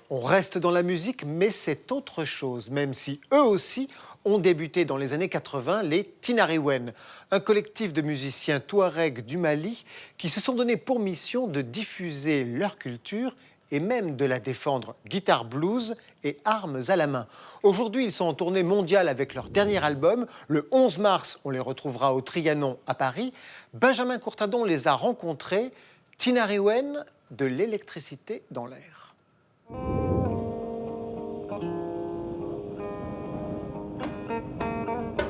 On reste dans la musique, mais c'est autre chose, même si eux aussi ont débuté dans les années 80 les Tinariwen, un collectif de musiciens touaregs du Mali qui se sont donné pour mission de diffuser leur culture et même de la défendre, guitare blues et armes à la main. Aujourd'hui, ils sont en tournée mondiale avec leur dernier album. Le 11 mars, on les retrouvera au Trianon à Paris. Benjamin Courtadon les a rencontrés. Tinariwen, de l'électricité dans l'air.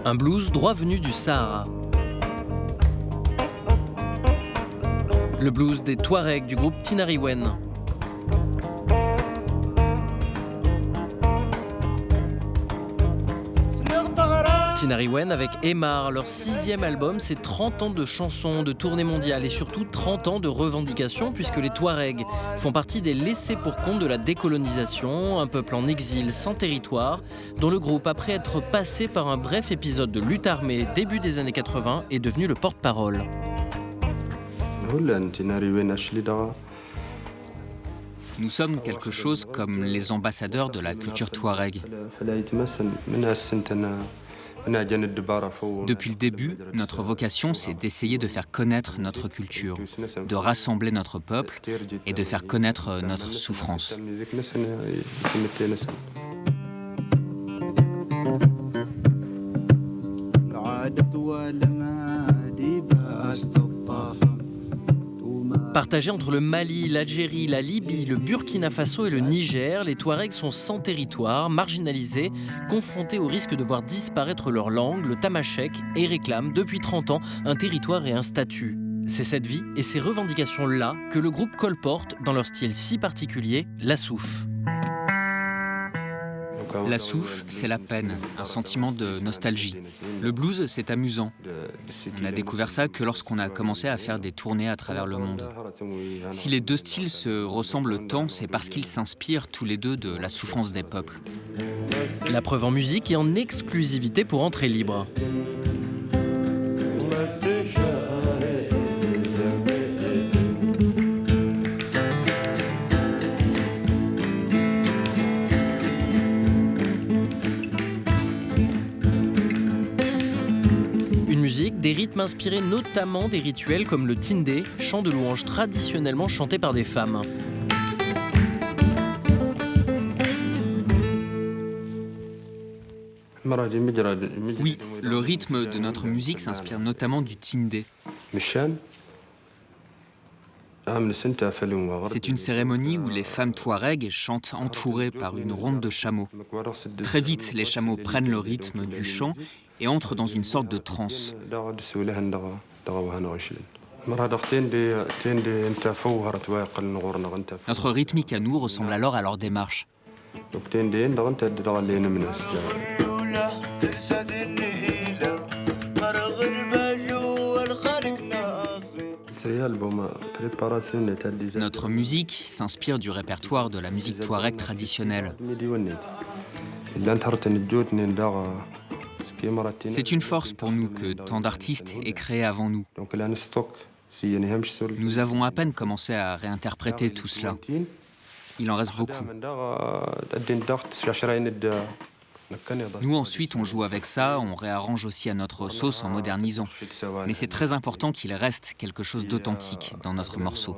Un blues droit venu du Sahara. Le blues des Touaregs du groupe Tinariwen. Tinariwen avec Emar, leur 6e album, c'est 30 ans de chansons, de tournées mondiales et surtout 30 ans de revendications puisque les Touaregs font partie des laissés pour compte de la décolonisation, un peuple en exil sans territoire, dont le groupe, après être passé par un bref épisode de lutte armée début des années 80, est devenu le porte-parole. Nous sommes quelque chose comme les ambassadeurs de la culture touareg. Depuis le début, notre vocation, c'est d'essayer de faire connaître notre culture, de rassembler notre peuple et de faire connaître notre souffrance. Partagés entre le Mali, l'Algérie, la Libye, le Burkina Faso et le Niger, les Touaregs sont sans territoire, marginalisés, confrontés au risque de voir disparaître leur langue, le tamashek, et réclament depuis 30 ans un territoire et un statut. C'est cette vie et ces revendications-là que le groupe colporte dans leur style si particulier, la souf. La souf, c'est la peine, un sentiment de nostalgie. Le blues, c'est amusant. On a découvert ça que lorsqu'on a commencé à faire des tournées à travers le monde. Si les deux styles se ressemblent tant, c'est parce qu'ils s'inspirent tous les deux de la souffrance des peuples. La preuve en musique et en exclusivité pour Entrée Libre. Des rythmes inspirés notamment des rituels comme le tindé, chant de louange traditionnellement chanté par des femmes. Oui, le rythme de notre musique s'inspire notamment du tindé. C'est une cérémonie où les femmes touaregs chantent entourées par une ronde de chameaux. Très vite, les chameaux prennent le rythme du chant et entrent dans une sorte de transe. Notre rythmique à nous ressemble alors à leur démarche. Notre musique s'inspire du répertoire de la musique touareg traditionnelle. C'est une force pour nous que tant d'artistes aient créé avant nous. Nous avons à peine commencé à réinterpréter tout cela. Il en reste beaucoup. Nous, ensuite, on joue avec ça, on réarrange aussi à notre sauce en modernisant. Mais c'est très important qu'il reste quelque chose d'authentique dans notre morceau.